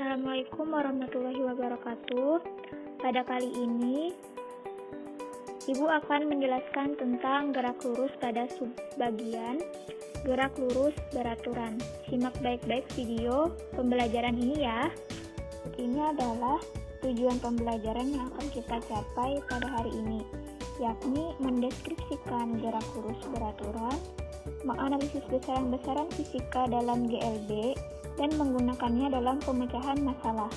Assalamualaikum warahmatullahi wabarakatuh. Pada kali ini, Ibu akan menjelaskan tentang gerak lurus pada subbagian gerak lurus beraturan. Simak baik-baik video pembelajaran ini ya. Ini adalah tujuan pembelajaran yang akan kita capai pada hari ini, yakni mendeskripsikan gerak lurus beraturan, menganalisis besaran-besaran fisika dalam GLB, dan menggunakannya dalam pemecahan masalah,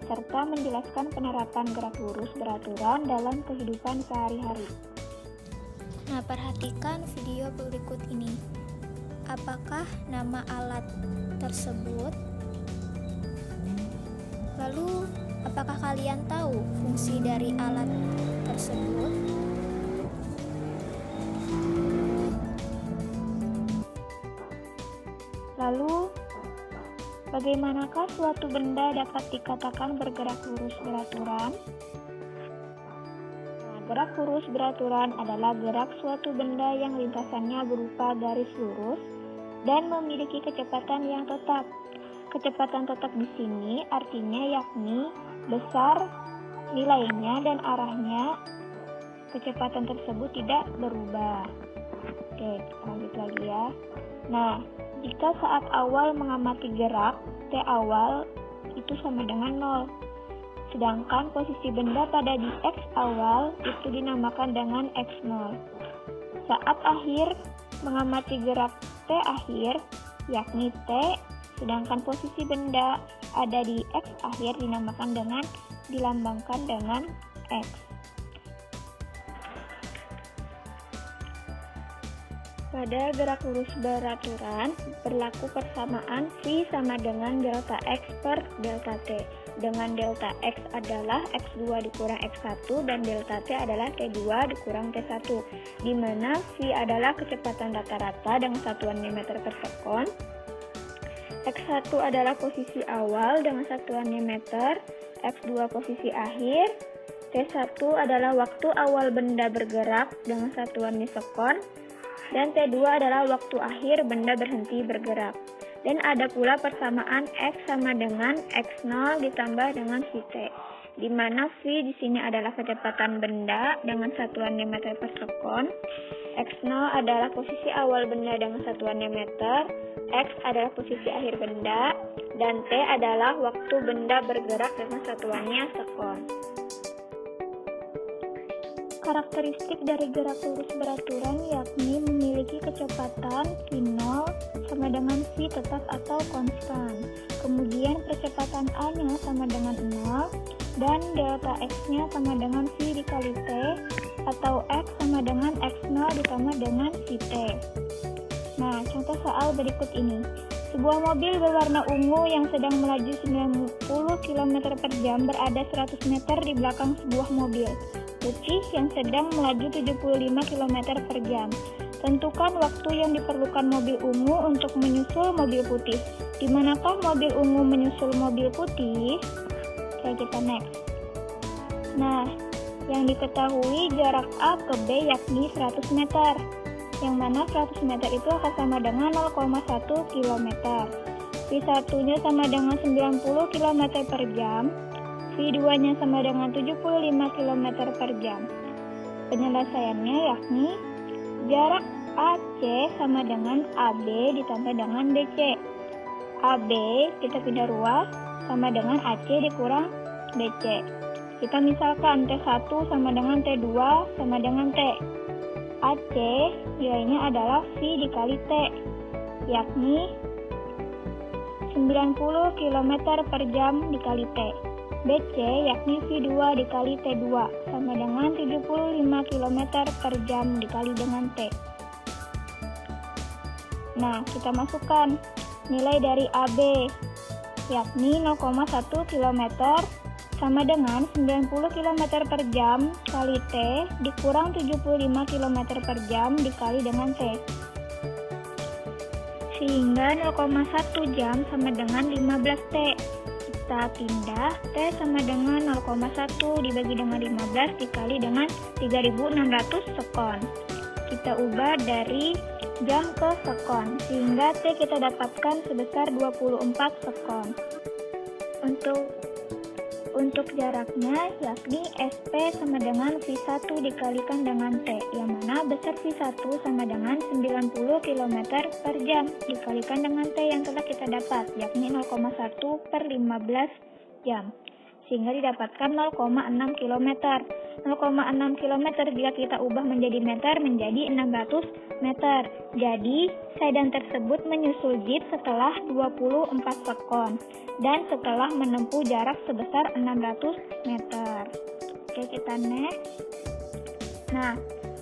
serta menjelaskan penerapan gerak lurus beraturan dalam kehidupan sehari-hari. Nah, perhatikan video berikut ini. Apakah nama alat tersebut? Lalu, apakah kalian tahu fungsi dari alat tersebut? Lalu, bagaimanakah suatu benda dapat dikatakan bergerak lurus beraturan? Nah, gerak lurus beraturan adalah gerak suatu benda yang lintasannya berupa garis lurus dan memiliki kecepatan yang tetap. Kecepatan tetap di sini artinya yakni besar nilainya dan arahnya kecepatan tersebut tidak berubah. Oke, lanjut lagi ya. Nah, jika saat awal mengamati gerak, T awal itu sama dengan 0. Sedangkan posisi benda pada di X awal itu dinamakan dengan X0. Saat akhir mengamati gerak T akhir, yakni T, sedangkan posisi benda ada di X akhir dilambangkan dengan X. Pada gerak lurus beraturan, berlaku persamaan V sama dengan delta X per delta T, dengan delta X adalah X2 dikurang X1 dan delta T adalah T2 dikurang T1, di mana V adalah kecepatan rata-rata dengan satuan meter per sekon, X1 adalah posisi awal dengan satuannya meter, X2 posisi akhir, T1 adalah waktu awal benda bergerak dengan satuannya sekon, dan T2 adalah waktu akhir benda berhenti bergerak. Dan ada pula persamaan X sama dengan X0 ditambah dengan Vt, di mana V di sini adalah kecepatan benda dengan satuannya meter per sekon, X0 adalah posisi awal benda dengan satuannya meter, X adalah posisi akhir benda, dan T adalah waktu benda bergerak dengan satuannya sekon. Karakteristik dari gerak lurus beraturan yakni memiliki kecepatan V0 sama dengan V tetap atau konstan. Kemudian percepatan A-nya sama dengan 0 dan delta X-nya sama dengan V dikali T atau X sama dengan X0 ditambah dengan Vt. Nah, contoh soal berikut ini. Sebuah mobil berwarna ungu yang sedang melaju 90 km per jam berada 100 meter di belakang sebuah mobil putih yang sedang melaju 75 km per jam. Tentukan waktu yang diperlukan mobil ungu untuk menyusul mobil putih. Di manakah mobil ungu menyusul mobil putih? Oke, kita next. Nah, yang diketahui jarak A ke B yakni 100 meter. Yang mana 100 meter itu akan sama dengan 0,1 km. V1-nya sama dengan 90 km per jam. V2-nya sama dengan 75 km per jam. Penyelesaiannya yakni jarak AC sama dengan AB ditambah dengan BC. AB kita pindah ruas sama dengan AC dikurang BC. Kita misalkan T1 sama dengan T2 sama dengan T. AC nilainya adalah V dikali T, yakni 90 km per jam dikali T. BC yakni V2 dikali T2 sama dengan 75 km per jam dikali dengan T. Nah, kita masukkan nilai dari AB yakni 0,1 km sama dengan 90 km per jam kali T dikurang 75 km per jam dikali dengan T. Sehingga 0,1 jam sama dengan 15 T. Kita pindah, T sama dengan 0,1 dibagi dengan 15 dikali dengan 3600 sekon. Kita ubah dari jam ke sekon, sehingga T kita dapatkan sebesar 24 sekon. Untuk jaraknya yakni SP sama dengan V1 dikalikan dengan T, yang mana besar V1 sama dengan 90 km per jam dikalikan dengan T yang telah kita dapat, yakni 0,1/15 jam. Sehingga didapatkan 0,6 km. 0,6 km jika kita ubah menjadi meter menjadi 600 meter. Jadi, sedan tersebut menyusul jeep setelah 24 sekon dan setelah menempuh jarak sebesar 600 meter. Oke, kita next. Nah,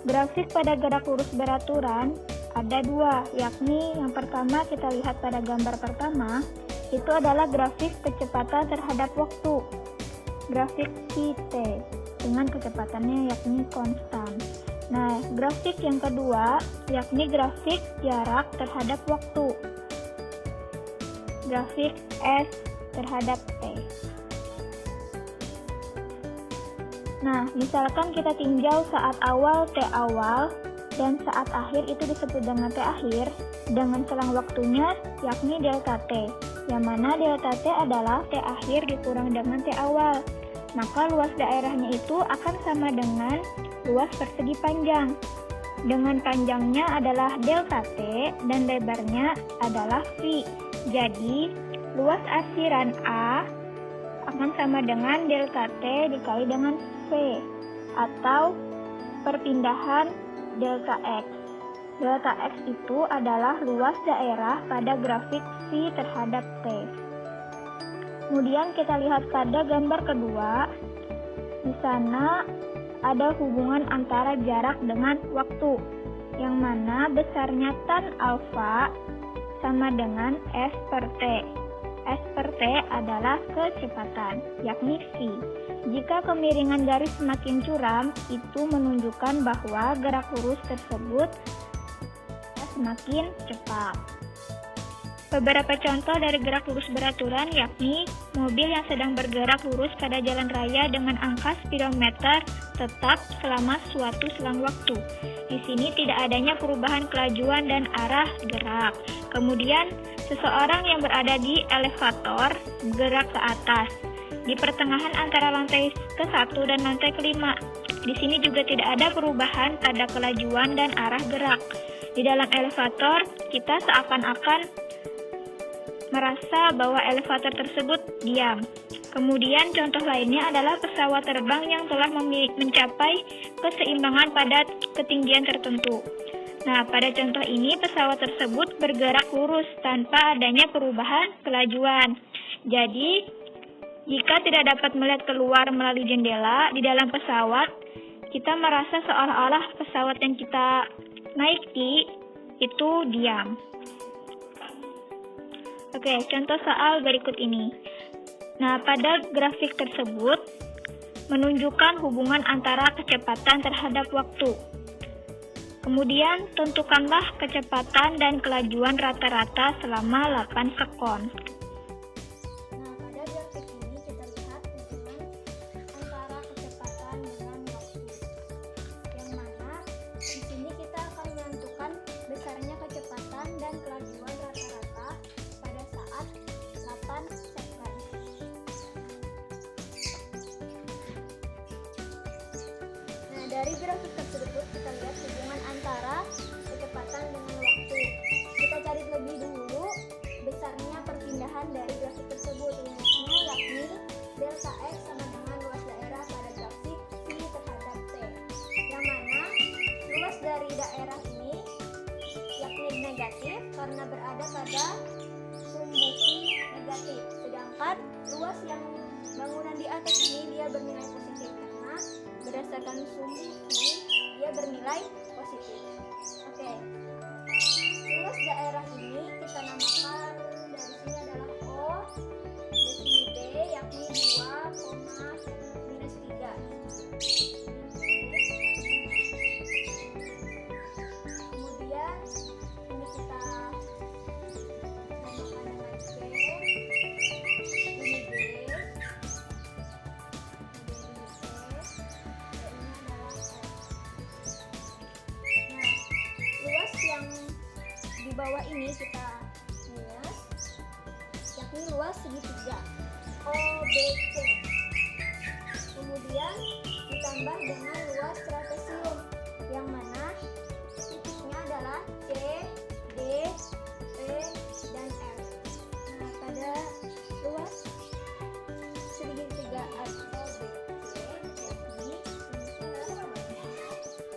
grafik pada gerak lurus beraturan ada dua, yakni yang pertama kita lihat pada gambar pertama, itu adalah grafik kecepatan terhadap waktu. Grafik VT dengan kecepatannya yakni konstan. Nah, grafik yang kedua yakni grafik jarak terhadap waktu. Grafik S terhadap T. Nah, misalkan kita tinjau saat awal T awal dan saat akhir itu disebut dengan T akhir dengan selang waktunya yakni delta T, yang mana delta T adalah T akhir dikurang dengan T awal. Maka luas daerahnya itu akan sama dengan luas persegi panjang. Dengan panjangnya adalah delta T dan lebarnya adalah V. Jadi, luas arsiran A akan sama dengan delta T dikali dengan V atau perpindahan delta X. Delta X itu adalah luas daerah pada grafik V terhadap T. Kemudian kita lihat pada gambar kedua, di sana ada hubungan antara jarak dengan waktu, yang mana besarnya tan alfa sama dengan S per T. S per T adalah kecepatan, yakni V. Jika kemiringan garis semakin curam, itu menunjukkan bahwa gerak lurus tersebut semakin cepat. Beberapa contoh dari gerak lurus beraturan yakni mobil yang sedang bergerak lurus pada jalan raya dengan angka speedometer tetap selama suatu selang waktu. Di sini tidak adanya perubahan kelajuan dan arah gerak. Kemudian, seseorang yang berada di elevator bergerak ke atas di pertengahan antara lantai ke-1 dan lantai ke-5. Di sini juga tidak ada perubahan pada kelajuan dan arah gerak. Di dalam elevator, kita seakan-akan merasa bahwa elevator tersebut diam. Kemudian contoh lainnya adalah pesawat terbang yang telah mencapai keseimbangan pada ketinggian tertentu. Nah, pada contoh ini pesawat tersebut bergerak lurus tanpa adanya perubahan kelajuan. Jadi, jika tidak dapat melihat keluar melalui jendela di dalam pesawat, kita merasa seolah-olah pesawat yang kita naiki itu diam. Oke, contoh soal berikut ini. Nah, pada grafik tersebut menunjukkan hubungan antara kecepatan terhadap waktu. Kemudian, tentukanlah kecepatan dan kelajuan rata-rata selama 8 sekon. Nah, pada grafik ini kita lihat hubungan antara kecepatan dengan waktu. Yang mana di sini kita akan menentukan besarnya kecepatan dan kelajuan rata-rata pada saat 8 second. Nah, dari grafik tersebut kita lihat hubungan antara kecepatan dengan waktu. Kita cari lebih dulu besarnya perpindahan dari grafik tersebut. Rumusnya yakni delta X sama dengan luas daerah pada grafik V terhadap T. Yang mana luas dari daerah ini yakni negatif karena berada pada sumbu V negatif. Sedangkan luas yang bangunan di atas ini dia bernilai positif karena berdasarkan sumbu V dia bernilai positif. Oke. Luas daerah ini kita namakan dari sini adalah O, di sini B yakni 2,-3. Kemudian ini kita namakan dengan C, ini B, kemudian ini C, dan ini adalah F. Nah, luas yang di bawah ini kita minus, yakni luas segitiga. OBC. Kemudian ditambah dengan luas trapesium yang mana titiknya adalah C, D, E, dan F. Nah, pada luas segitiga OBC yakni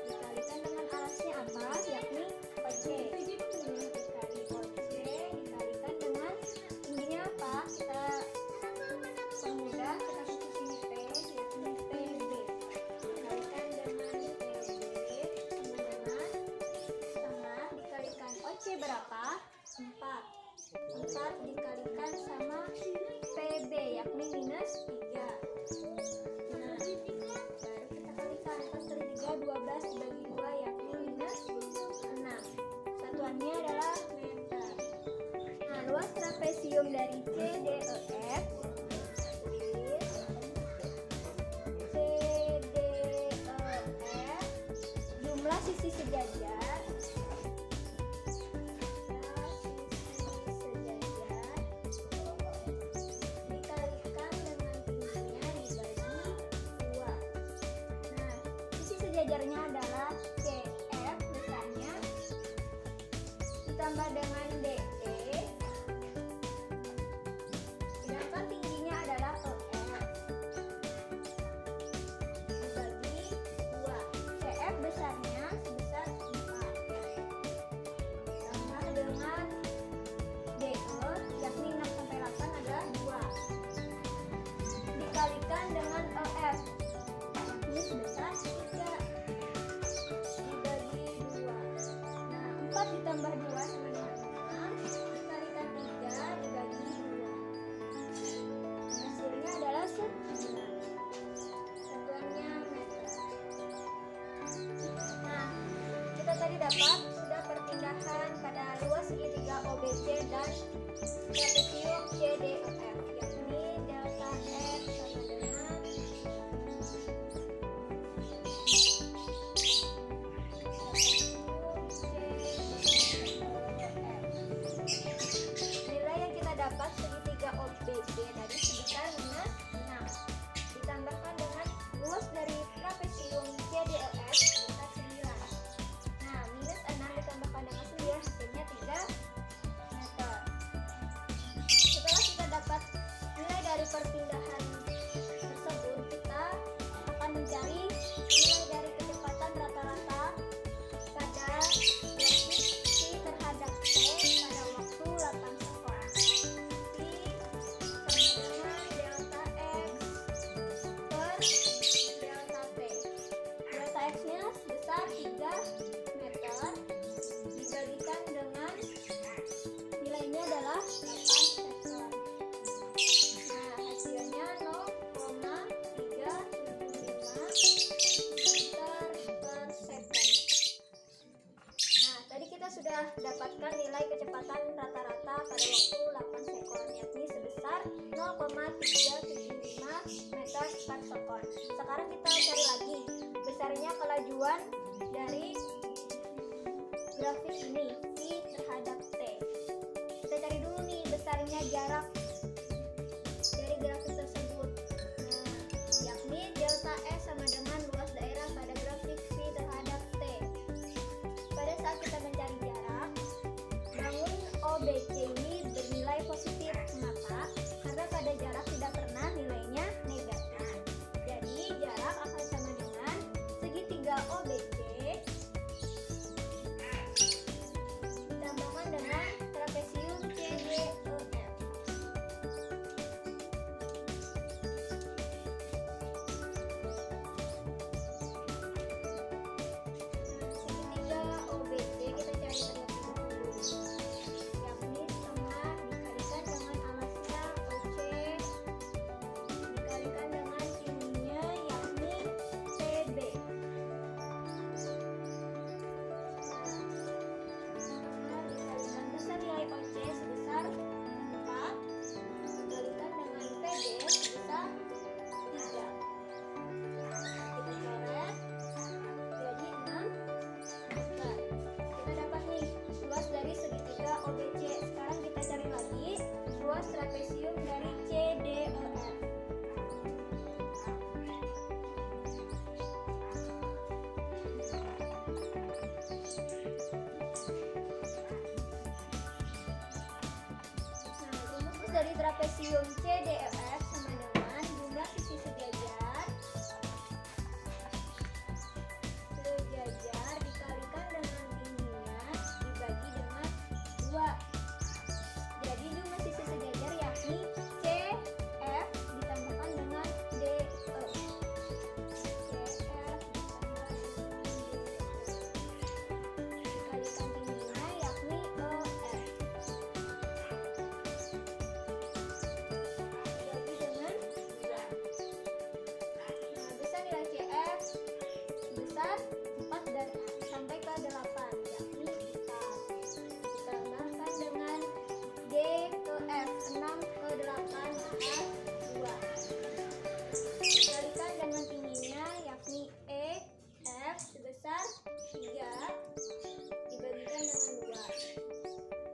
dikalikan dengan alasnya apa? Yakni OC. Dikali OC dikalikan dengan tingginya apa? Kita permudah, kita susun P yakni PB. Dikalikan dengan PB sama dengan setengah dikalikan OC berapa? 4. 4 dikalikan sama PB yakni minus 3. Nah, baru kita kalikan 4 kali 3 12 dibagi 2 yakni minus 6. Satuannya adalah meter. Nah, luas trapesium dari C, D, E, F jumlah sisi sejajar dikalikan dengan tingginya dibagi 2. Nah, sisi sejajarnya adalah CF besarnya ditambah dengan DE, sedangkan tingginya adalah EF dibagi 2. CF besarnya sebesar 4 tambah dengan DE yakni 6 sampai 8 adalah 2 dikalikan dengan EF yakni sebesar 3 dibagi 2. Nah, 4 ditambah 2 sama dengan 6 dikalikan 3 dibagi 2. Hasilnya adalah 9. Satuannya meter. Nah, kita tadi dapat sudah perpindahan pada luas segitiga OBC dan trapesium CDEF yakni delta F sama dengan nilai yang kita dapat segitiga OBC tadi sebesar minus 6 ditambahkan dengan luas dari trapesium CDEF sebesar 9. Nah, minus 6 ditambahkan dengan 9 hasilnya 3 meter. Setelah kita dapat nilai dari perpindahan tersebut, kita akan mencari nilai dari kecepatan rata-rata pada grafik C terhadap T pada waktu 8 sekon. T sama dengan delta X per delta T. Delta X-nya sebesar 3 meter dibagi dengan nilainya adalah 8 sekon. Nah, hasilnya 0,375 meter per sekon. Nah, tadi kita sudah dapatkan nilai kecepatan rata-rata pada waktu 8 sekon yakni sebesar 0,375 meter per sekon. Sekarang kita cari lagi besarnya kelajuan dari grafik ini V terhadap T. Kita cari dulu nih besarnya jarak dari grafik tersebut. Nah, yakni delta S sama dengan luas daerah pada grafik V terhadap T. Pada saat kita mencari jarak, bangun OBC ini bernilai positif. Kenapa? Karena pada jarak tidak pernah nilainya negatif. Jadi jarak akan sama dengan segitiga OBC ditambahkan dengan trapesium CDEF. Segitiga OBC kita cari terlebih dahulu, yakni dari trapesium CDEF sama dengan jumlah sisi sejajar dikalikan dengan tingginya dibagi dengan 2. Jadi jumlah sisi sejajar yakni CF ditambahkan dengan DE. Dikalikan tingginya yakni EF. Dibagi dengan 2. Nah, besar nilai CF sebesar 4 dari sampai ke 8 yakni 4. Ditambahkan dengan D ke F 6 ke 8 maka 2. Dikalikan dengan tingginya yakni E F sebesar 3 dibagikan dengan 2.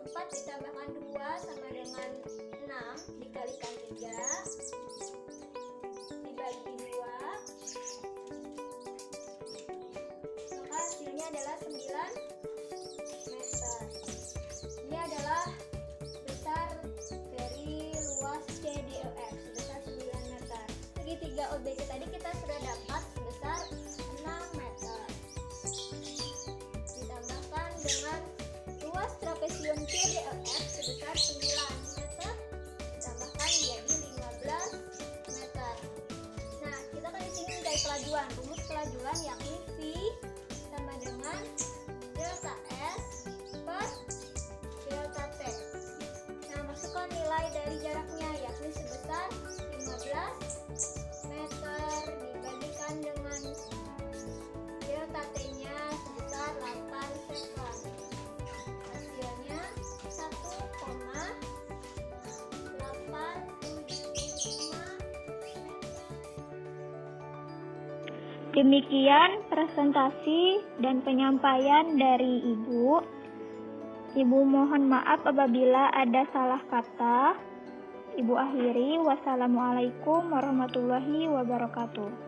4 ditambahkan 2 sama dengan 6 dikalikan 3 dibagi 2 maka hasilnya adalah 9 meter. Ini adalah besar dari luas CDEF sebesar 9 meter. Segitiga OBC tadi kita sudah dapat sebesar 6 meter. Ditambahkan dengan luas trapesium CDEF sebesar 9 meter ditambahkan menjadi 15 meter. Nah, kita kan di sini mencari kelajuan. Rumus kelajuan yakni V sama dengan delta S per delta T. Nah, masukkan nilai dari jaraknya yakni sebesar 15 meter dibagikan dengan delta T-nya sebesar 8 sekon. Hasilnya 1,875 meter. Demikian presentasi dan penyampaian dari Ibu. Ibu mohon maaf apabila ada salah kata. Ibu akhiri, wassalamualaikum warahmatullahi wabarakatuh.